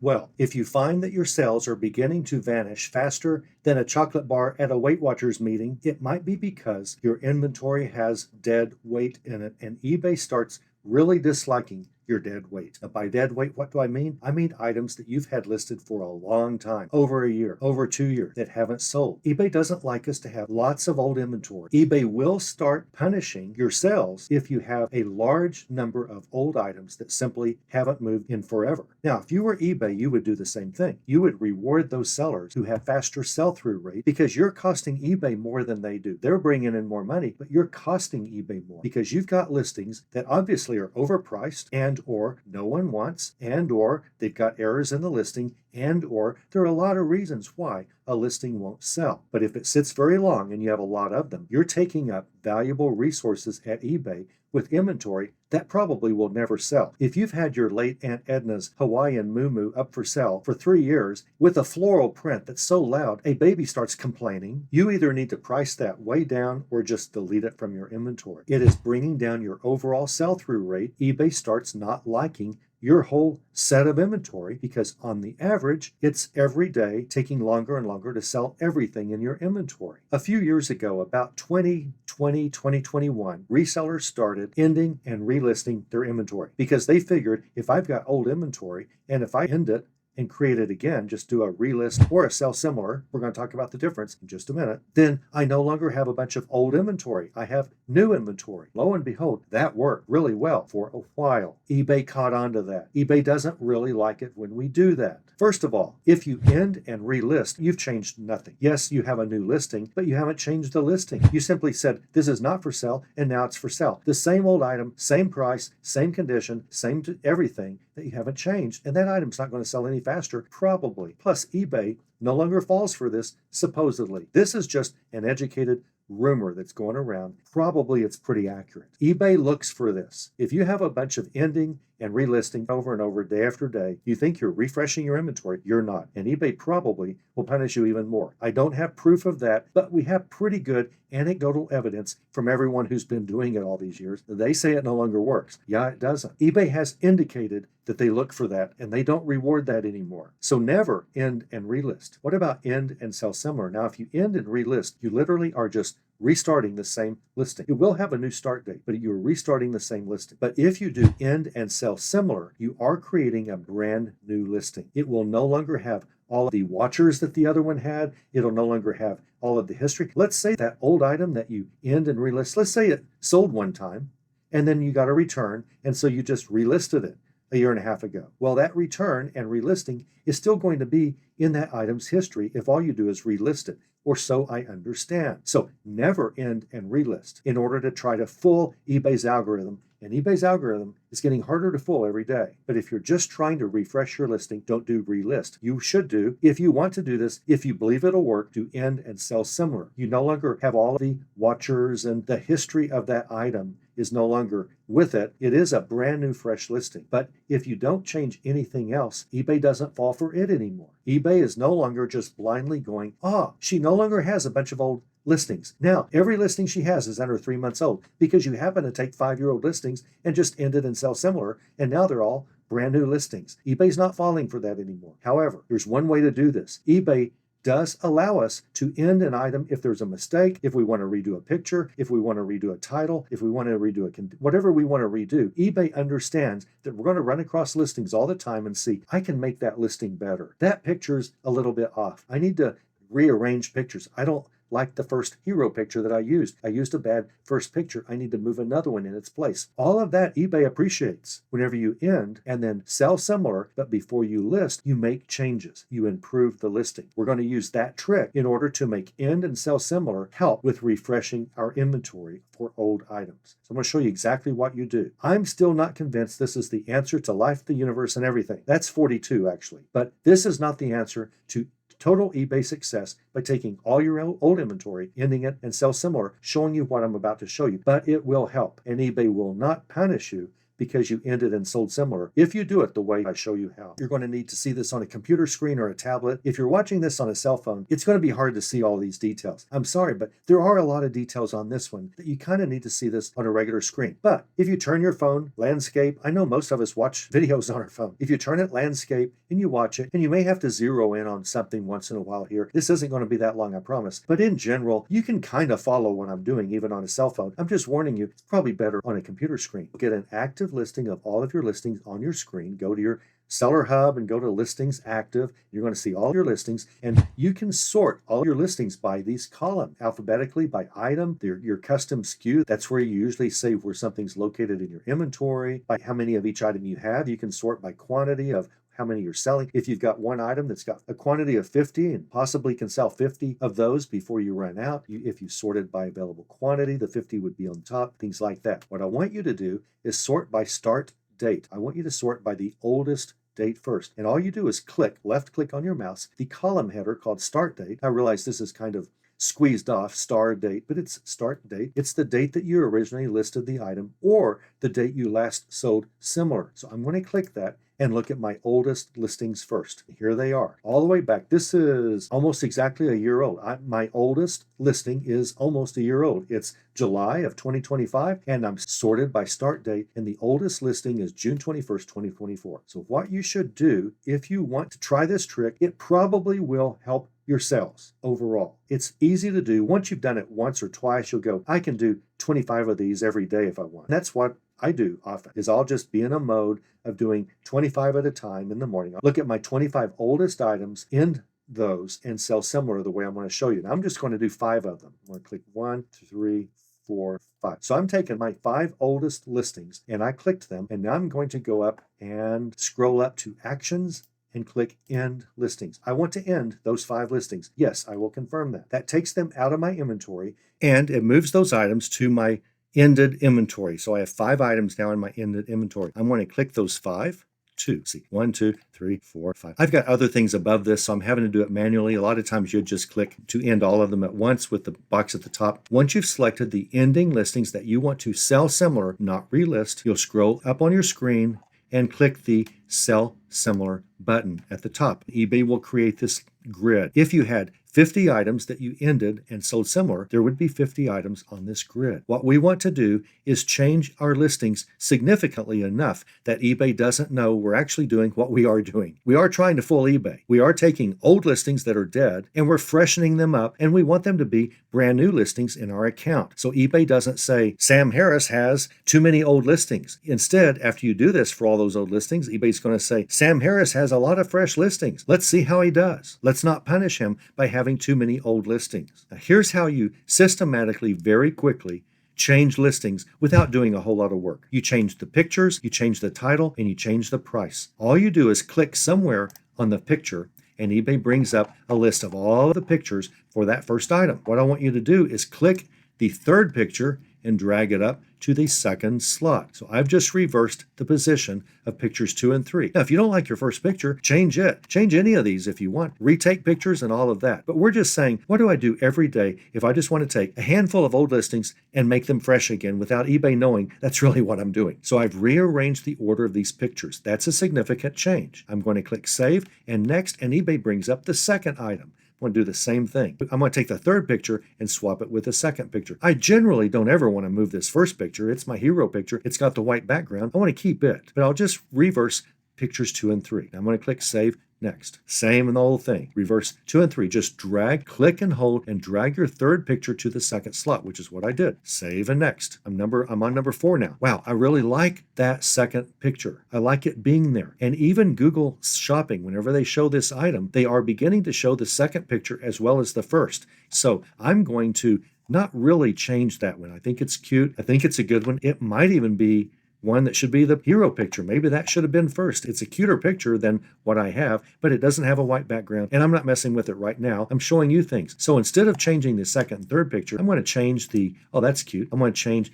Well, if you find that your sales are beginning to vanish faster than a chocolate bar at a Weight Watchers meeting, it might be because your inventory has dead weight in it and eBay starts really disliking your dead weight. Now, by dead weight, what do I mean? I mean items that you've had listed for a long time, over a year, over 2 years, that haven't sold. eBay doesn't like us to have lots of old inventory. eBay will start punishing your sales if you have a large number of old items that simply haven't moved in forever. Now, if you were eBay, you would do the same thing. You would reward those sellers who have faster sell-through rate because you're costing eBay more than they do. They're bringing in more money, but you're costing eBay more because you've got listings that obviously are overpriced and or no one wants and or they've got errors in the listing and or there are a lot of reasons why a listing won't sell. But if it sits very long and you have a lot of them, you're taking up valuable resources at eBay with inventory that probably will never sell. If you've had your late Aunt Edna's Hawaiian muumuu up for sale for 3 years with a floral print that's so loud a baby starts complaining, you either need to price that way down or just delete it from your inventory. It is bringing down your overall sell-through rate. eBay starts not liking your whole set of inventory because on the average, it's every day taking longer and longer to sell everything in your inventory. A few years ago, about 2020, 2021, resellers started ending and relisting their inventory because they figured if I've got old inventory and if I end it and create it again, just do a relist or a sell similar, we're going to talk about the difference in just a minute, then I no longer have a bunch of old inventory. I have new inventory. Lo and behold, that worked really well for a while. eBay caught on to that. eBay doesn't really like it when we do that. First of all, if you end and relist, you've changed nothing. Yes, you have a new listing, but you haven't changed the listing. You simply said, this is not for sale, and now it's for sale. The same old item, same price, same condition, same everything that you haven't changed, and that item's not going to sell any faster, probably. Plus, eBay no longer falls for this, supposedly. This is just an educated rumor that's going around. Probably it's pretty accurate. eBay looks for this. If you have a bunch of ending and relisting over and over day after day, you think you're refreshing your inventory. You're not. And eBay probably will punish you even more. I don't have proof of that, but we have pretty good anecdotal evidence from everyone who's been doing it all these years. They say it no longer works. Yeah, it doesn't. eBay has indicated that they look for that and they don't reward that anymore. So never end and relist. What about end and sell similar? Now, if you end and relist, you literally are just restarting the same listing. It will have a new start date, but you're restarting the same listing. But if you do end and sell similar, you are creating a brand new listing. It will no longer have all of the watchers that the other one had. It'll no longer have all of the history. Let's say that old item that you end and relist, let's say it sold one time and then you got a return. And so you just relisted it a year and a half ago. Well, that return and relisting is still going to be in that item's history if all you do is relist it, or so I understand. So never end and relist in order to try to fool eBay's algorithm. And eBay's algorithm is getting harder to fool every day. But if you're just trying to refresh your listing, don't do relist. You should do, if you want to do this, if you believe it'll work, do end and sell similar. You no longer have all of the watchers and the history of that item is no longer with it. It is a brand new fresh listing. But if you don't change anything else, eBay doesn't fall for it anymore. eBay is no longer just blindly going, she no longer has a bunch of old listings. Now, every listing she has is under 3 months old because you happen to take 5-year-old listings and just end it and sell similar, and now they're all brand new listings. eBay's not falling for that anymore. However, there's one way to do this. eBay does allow us to end an item if there's a mistake, if we want to redo a picture, if we want to redo a title, if we want to redo whatever we want to redo. eBay understands that we're going to run across listings all the time and see, I can make that listing better. That picture's a little bit off. I need to rearrange pictures. I don't like the first hero picture that I used. I used a bad first picture. I need to move another one in its place. All of that eBay appreciates. Whenever you end and then sell similar, but before you list, you make changes. You improve the listing. We're going to use that trick in order to make end and sell similar help with refreshing our inventory for old items. So I'm going to show you exactly what you do. I'm still not convinced this is the answer to life, the universe, and everything. That's 42 actually. But this is not the answer to total eBay success by taking all your old inventory, ending it, and sell similar, showing you what I'm about to show you. But it will help, and eBay will not punish you because you ended and sold similar if you do it the way I show you how. You're going to need to see this on a computer screen or a tablet. If you're watching this on a cell phone, it's going to be hard to see all these details. I'm sorry, but there are a lot of details on this one that you kind of need to see this on a regular screen. But if you turn your phone landscape, I know most of us watch videos on our phone. If you turn it landscape and you watch it, and you may have to zero in on something once in a while here. This isn't going to be that long, I promise. But in general, you can kind of follow what I'm doing even on a cell phone. I'm just warning you, it's probably better on a computer screen. Get an active listing of all of your listings on your screen. Go to your Seller Hub and go to Listings Active. You're going to see all your listings, and you can sort all your listings by these columns, alphabetically by item, your custom SKU. That's where you usually say where something's located in your inventory, by how many of each item you have. You can sort by quantity of how many you're selling. If you've got one item that's got a quantity of 50 and possibly can sell 50 of those before you run out, if you sorted by available quantity, the 50 would be on top, things like that. What I want you to do is sort by start date. I want you to sort by the oldest date first. And all you do is left click on your mouse, the column header called start date. I realize this is kind of squeezed off star date, but it's start date. It's the date that you originally listed the item or the date you last sold similar. So I'm going to click that and look at my oldest listings first. Here they are, all the way back. This is almost exactly a year old. My oldest listing is almost a year old. It's July of 2025, and I'm sorted by start date, and the oldest listing is June 21st, 2024. So what you should do if you want to try this trick, it probably will help your sales overall. It's easy to do. Once you've done it once or twice, you'll go, I can do 25 of these every day if I want. And that's what I do often, is I'll just be in a mode of doing 25 at a time in the morning. I'll look at my 25 oldest items in those and sell similar the way I'm going to show you. Now I'm just going to do 5 of them. I'm going to click 1, 2, 3, 4, 5. So I'm taking my 5 oldest listings and I clicked them, and now I'm going to go up and scroll up to Actions and click End Listings. I want to end those 5 listings. Yes, I will confirm that. That takes them out of my inventory and it moves those items to my ended inventory. So I have 5 items now in my ended inventory. I'm going to click those 5. 2. See, 1, 2, 3, 4, 5. I've got other things above this, so I'm having to do it manually. A lot of times you'd just click to end all of them at once with the box at the top. Once you've selected the ending listings that you want to sell similar, not relist, you'll scroll up on your screen and click the Sell Similar button at the top. eBay will create this grid. If you had 50 items that you ended and sold similar, there would be 50 items on this grid. What we want to do is change our listings significantly enough that eBay doesn't know we're actually doing what we are doing. We are trying to fool eBay. We are taking old listings that are dead and we're freshening them up, and we want them to be brand new listings in our account. So eBay doesn't say, Sam Harris has too many old listings. Instead, after you do this for all those old listings, eBay's going to say, Sam Harris has a lot of fresh listings. Let's see how he does. Let's not punish him by having too many old listings. Now, here's how you systematically, very quickly, change listings without doing a whole lot of work. You change the pictures, you change the title, and you change the price. All you do is click somewhere on the picture, and eBay brings up a list of all of the pictures for that first item. What I want you to do is click the third picture and drag it up to the second slot. So I've just reversed the position of pictures 2 and 3. Now, if you don't like your first picture, change it. Change any of these if you want. Retake pictures and all of that. But we're just saying, what do I do every day if I just want to take a handful of old listings and make them fresh again without eBay knowing that's really what I'm doing? So I've rearranged the order of these pictures. That's a significant change. I'm going to click Save and Next, and eBay brings up the second item. I'm going to do the same thing. I'm going to take the third picture and swap it with the second picture. I generally don't ever want to move this first picture. It's my hero picture. It's got the white background. I want to keep it, but I'll just reverse pictures 2 and 3. I'm going to click Save Next. Same in the whole thing. Reverse 2 and 3. Just drag, click and hold, and drag your third picture to the second slot, which is what I did. Save and Next. I'm on number 4 now. Wow, I really like that second picture. I like it being there. And even Google Shopping, whenever they show this item, they are beginning to show the second picture as well as the first. So I'm going to not really change that one. I think it's cute. I think it's a good one. It might even be one that should be the hero picture. Maybe that should have been first. It's a cuter picture than what I have, but it doesn't have a white background, and I'm not messing with it right now. I'm showing you things. So instead of changing the second and third picture, I'm going to change oh, that's cute. I'm going to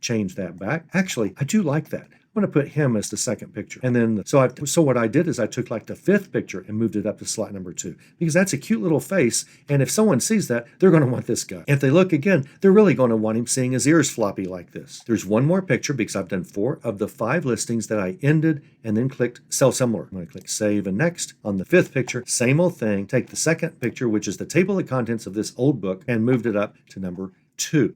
change that back. Actually, I do like that. I'm I'm going to put him as the second picture. And then, so what I did is I took like the fifth picture and moved it up to slot number 2, because that's a cute little face. And if someone sees that, they're going to want this guy. If they look again, they're really going to want him seeing his ears floppy like this. There's one more picture because I've done 4 of the 5 listings that I ended and then clicked sell similar. I'm going to click save and next. On the 5th picture, same old thing. Take the second picture, which is the table of contents of this old book, and moved it up to number 2.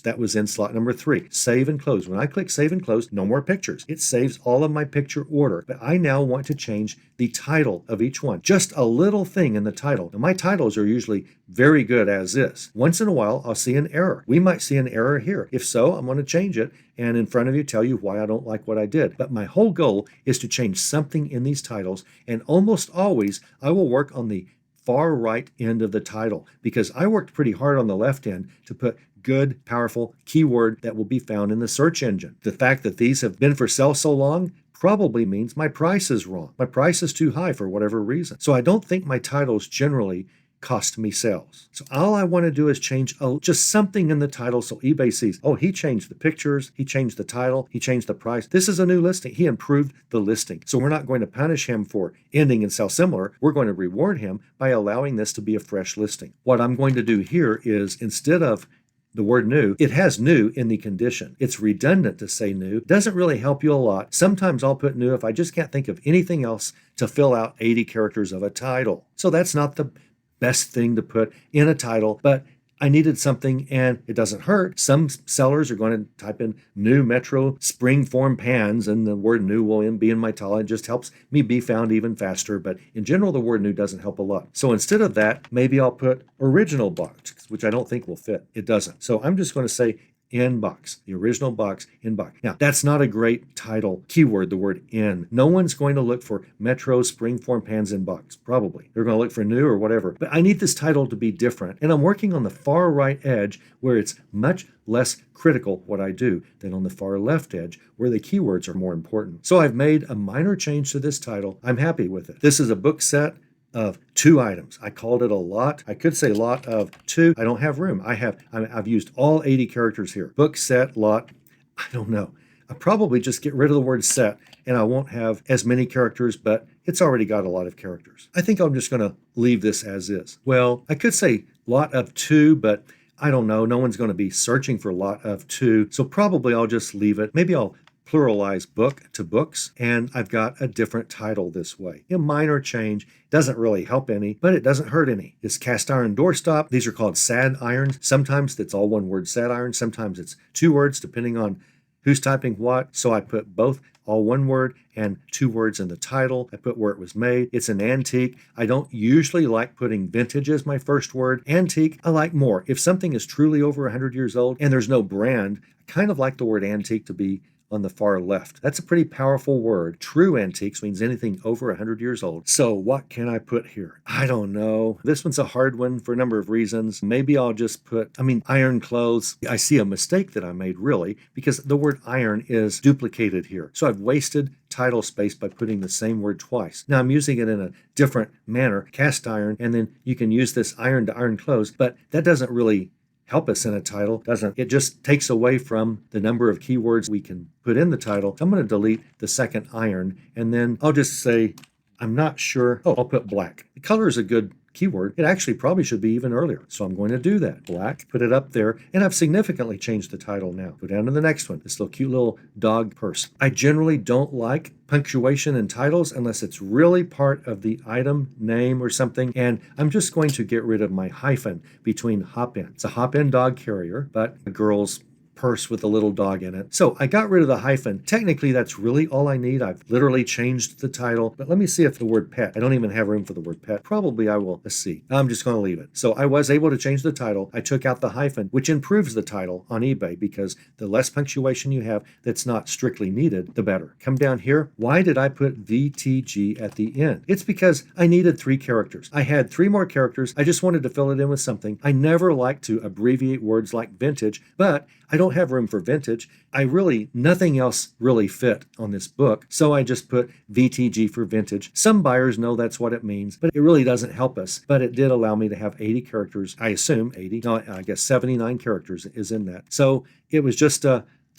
That was in slot number 3. Save and close. When I click save and close, no more pictures. It saves all of my picture order. But I now want to change the title of each one. Just a little thing in the title. Now, my titles are usually very good as is. Once in a while, I'll see an error. We might see an error here. If so, I'm going to change it and in front of you tell you why I don't like what I did. But my whole goal is to change something in these titles, and almost always I will work on the far right end of the title, because I worked pretty hard on the left end to put good, powerful keyword that will be found in the search engine. The fact that these have been for sale so long probably means my price is wrong. My price is too high for whatever reason. So I don't think my titles generally cost me sales. So all I want to do is change just something in the title so eBay sees, oh, he changed the pictures, he changed the title, he changed the price. This is a new listing. He improved the listing. So we're not going to punish him for ending in sell similar. We're going to reward him by allowing this to be a fresh listing. What I'm going to do here is, instead of the word new, it has new in the condition. It's redundant to say new. It doesn't really help you a lot. Sometimes I'll put new if I just can't think of anything else to fill out 80 characters of a title. So that's not the best thing to put in a title, but I needed something and it doesn't hurt. Some sellers are going to type in new Metro spring form pans and the word new will be in my title. It just helps me be found even faster. But in general, the word new doesn't help a lot. So instead of that, maybe I'll put original box, which I don't think will fit. It doesn't. So I'm just going to say in box, the original box in box. Now, that's not a great title keyword, the word in. No one's going to look for Metro Springform Pans in box, probably. They're going to look for new or whatever. But I need this title to be different. And I'm working on the far right edge where it's much less critical what I do than on the far left edge where the keywords are more important. So I've made a minor change to this title. I'm happy with it. This is a book set of 2 items. I called it a lot. I could say lot of 2. I don't have room. I've used all 80 characters here. Book, set, lot. I don't know. I'll probably just get rid of the word set and I won't have as many characters, but it's already got a lot of characters. I think I'm just going to leave this as is. Well, I could say lot of 2, but I don't know. No one's going to be searching for lot of 2. So probably I'll just leave it. Maybe I'll pluralize book to books, and I've got a different title this way. A minor change, doesn't really help any, but it doesn't hurt any. This cast iron doorstop, these are called sad irons. Sometimes it's all one word, sad iron. Sometimes it's 2 words, depending on who's typing what. So I put both all one word and 2 words in the title. I put where it was made. It's an antique. I don't usually like putting vintage as my first word. Antique, I like more. If something is truly over 100 years old and there's no brand, I kind of like the word antique to be on the far left. That's a pretty powerful word. True antiques means anything over 100 years old. So what can I put here? I don't know. This one's a hard one for a number of reasons. Maybe I'll just put, iron clothes. I see a mistake that I made really because the word iron is duplicated here. So I've wasted title space by putting the same word twice. Now I'm using it in a different manner, cast iron, and then you can use this iron to iron clothes, but that doesn't really help us in a title, doesn't it? Just takes away from the number of keywords we can put in the title. So I'm going to delete the second iron, and then I'll just say, I'm not sure. Oh, I'll put black. The color is a good keyword. It actually probably should be even earlier. So I'm going to do that. Black, put it up there, and I've significantly changed the title now. Go down to the next one, this little cute little dog purse. I generally don't like punctuation in titles unless it's really part of the item name or something, and I'm just going to get rid of my hyphen between hop-in. It's a hop-in dog carrier, but a girl's purse with a little dog in it. So I got rid of the hyphen. Technically, that's really all I need. I've literally changed the title, but let me see if the word pet, I don't even have room for the word pet. Probably I will. Let's see. I'm just going to leave it. So I was able to change the title. I took out the hyphen, which improves the title on eBay because the less punctuation you have that's not strictly needed, the better. Come down here. Why did I put VTG at the end? It's because I needed 3 characters. I had 3 more characters. I just wanted to fill it in with something. I never like to abbreviate words like vintage, but I don't have room for vintage. Nothing else really fit on this book. So I just put VTG for vintage. Some buyers know that's what it means, but it really doesn't help us. But it did allow me to have 80 characters. I assume 80. No, I guess 79 characters is in that. So it was just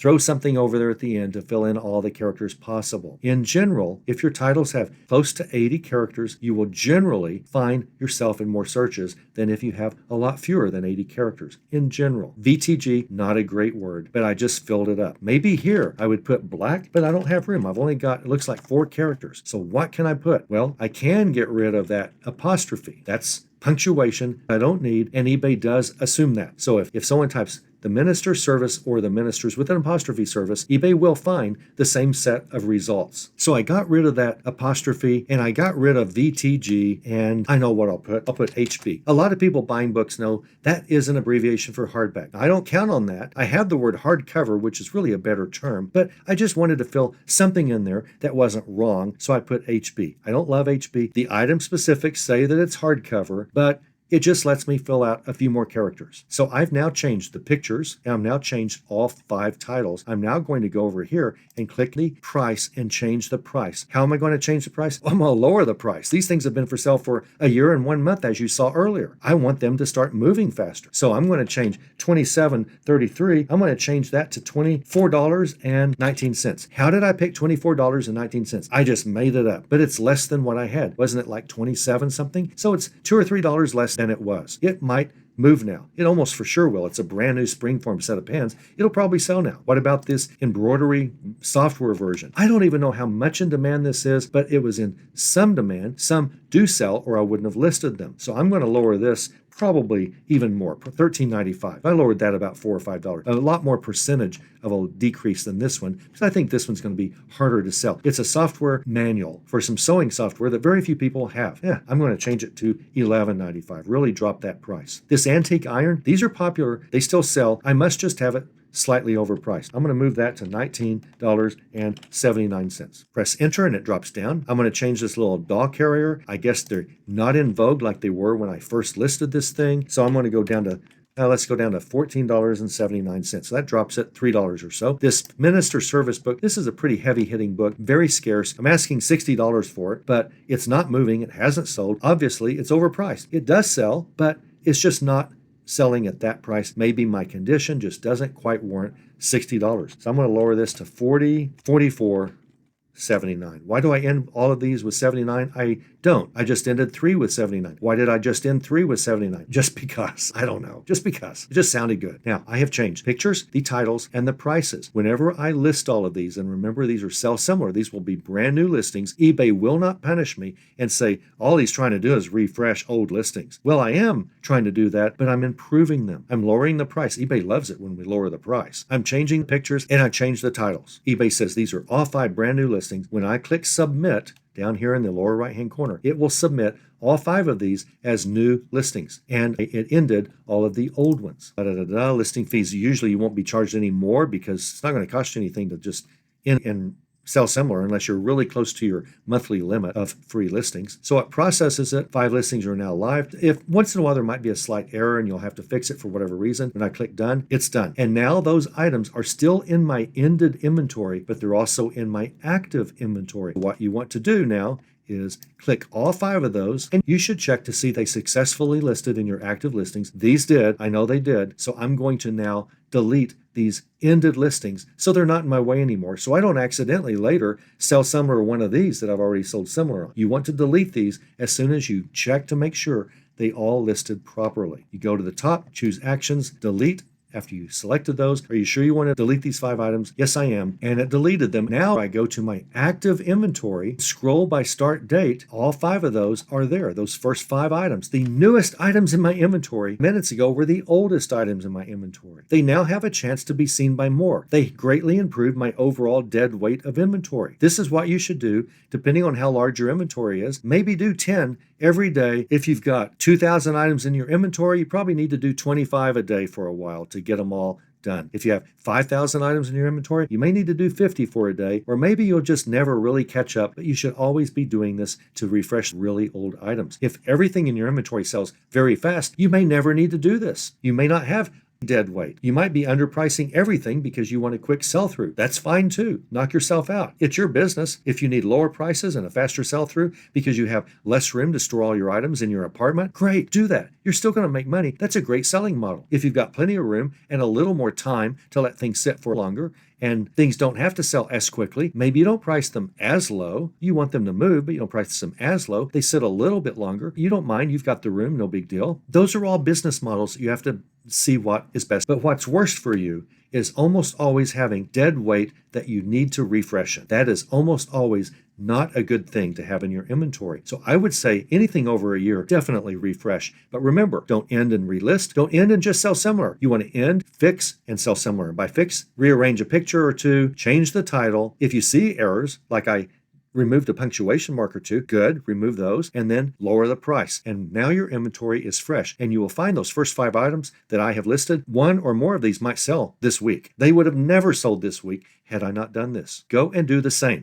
throw something over there at the end to fill in all the characters possible. In general, if your titles have close to 80 characters, you will generally find yourself in more searches than if you have a lot fewer than 80 characters. In general, VTG, not a great word, but I just filled it up. Maybe here I would put black, but I don't have room. I've only got, it looks like 4 characters. So what can I put? Well, I can get rid of that apostrophe. That's punctuation I don't need, and eBay does assume that. So if someone types the minister's service or the ministers with an apostrophe service, eBay will find the same set of results. So I got rid of that apostrophe and I got rid of VTG, and I know what I'll put. I'll put HB. A lot of people buying books know that is an abbreviation for hardback. I don't count on that. I have the word hardcover, which is really a better term, but I just wanted to fill something in there that wasn't wrong, so I put HB. I don't love HB. The item specifics say that it's hardcover, but it just lets me fill out a few more characters. So I've now changed the pictures, and I've now changed all 5 titles. I'm now going to go over here and click the price and change the price. How am I going to change the price? I'm going to lower the price. These things have been for sale for a year and 1 month, as you saw earlier. I want them to start moving faster. So I'm going to change $27.33. I'm going to change that to $24.19. How did I pick $24.19? I just made it up, but it's less than what I had. Wasn't it like 27 something? So it's $2 or $3 less than it was. It might move now. It almost for sure will. It's a brand new springform set of pens. It'll probably sell now. What about this embroidery software version? I don't even know how much in demand this is, but it was in some demand. Some do sell, or I wouldn't have listed them. So I'm going to lower this probably even more, $13.95. I lowered that about $4 or $5. A lot more percentage of a decrease than this one, because I think this one's going to be harder to sell. It's a software manual for some sewing software that very few people have. I'm going to change it to $11.95. Really drop that price. This antique iron, these are popular. They still sell. I must just have it slightly overpriced. I'm going to move that to $19.79. Press enter and it drops down. I'm going to change this little doll carrier. I guess they're not in vogue like they were when I first listed this thing. So I'm going to go down to let's go down to $14.79. So that drops it $3 or so. This Minister Service book, this is a pretty heavy-hitting book, very scarce. I'm asking $60 for it, but it's not moving. It hasn't sold. Obviously, it's overpriced. It does sell, but it's just not selling at that price. Maybe my condition just doesn't quite warrant $60. So I'm going to lower this to $44.79. Why do I end all of these with 79? I don't. I just ended 3 with 79. Why did I just end 3 with 79? Just because. I don't know. Just because. It just sounded good. Now, I have changed pictures, the titles, and the prices. Whenever I list all of these, and remember these are sell similar, these will be brand new listings. eBay will not punish me and say, all he's trying to do is refresh old listings. Well, I am trying to do that, but I'm improving them. I'm lowering the price. eBay loves it when we lower the price. I'm changing pictures and I changed the titles. eBay says these are all 5 brand new listings. When I click submit, down here in the lower right-hand corner, it will submit all 5 of these as new listings, and it ended all of the old ones. Listing fees. Usually you won't be charged any more because it's not going to cost you anything to just end and sell similar unless you're really close to your monthly limit of free listings. So it processes it. 5 listings are now live. If once in a while there might be a slight error and you'll have to fix it for whatever reason, when I click done, it's done. And now those items are still in my ended inventory, but they're also in my active inventory. What you want to do now is click all 5 of those, and you should check to see they successfully listed in your active listings. These did. I know they did. So I'm going to now delete these ended listings so they're not in my way anymore, so I don't accidentally later sell similar one of these that I've already sold similar on. You want to delete these as soon as you check to make sure they all listed properly. You go to the top, choose actions, delete. After you selected those, are you sure you want to delete these 5 items? Yes, I am. And it deleted them. Now I go to my active inventory, scroll by start date. All 5 of those are there. Those first 5 items. The newest items in my inventory minutes ago were the oldest items in my inventory. They now have a chance to be seen by more. They greatly improved my overall dead weight of inventory. This is what you should do depending on how large your inventory is. Maybe do 10 every day. If you've got 2,000 items in your inventory, you probably need to do 25 a day for a while to get them all done. If you have 5,000 items in your inventory, you may need to do 50 for a day, or maybe you'll just never really catch up, but you should always be doing this to refresh really old items. If everything in your inventory sells very fast, you may never need to do this. You may not have dead weight. You might be underpricing everything because you want a quick sell-through. That's fine too. Knock yourself out. It's your business. If you need lower prices and a faster sell-through because you have less room to store all your items in your apartment, great, do that. You're still going to make money. That's a great selling model. If you've got plenty of room and a little more time to let things sit for longer and things don't have to sell as quickly. Maybe you don't price them as low. You want them to move, but you don't price them as low. They sit a little bit longer. You don't mind. You've got the room. No big deal. Those are all business models. You have to see what is best. But what's worst for you is almost always having dead weight that you need to refresh it. That is almost always not a good thing to have in your inventory. So I would say anything over a year, definitely refresh. But remember, don't end and relist. Don't end and just sell similar. You want to end, fix, and sell similar. And by fix, rearrange a picture or two, change the title. If you see errors, like I removed a punctuation mark or two, good, remove those, and then lower the price. And now your inventory is fresh. And you will find those first 5 items that I have listed, 1 or more of these might sell this week. They would have never sold this week had I not done this. Go and do the same.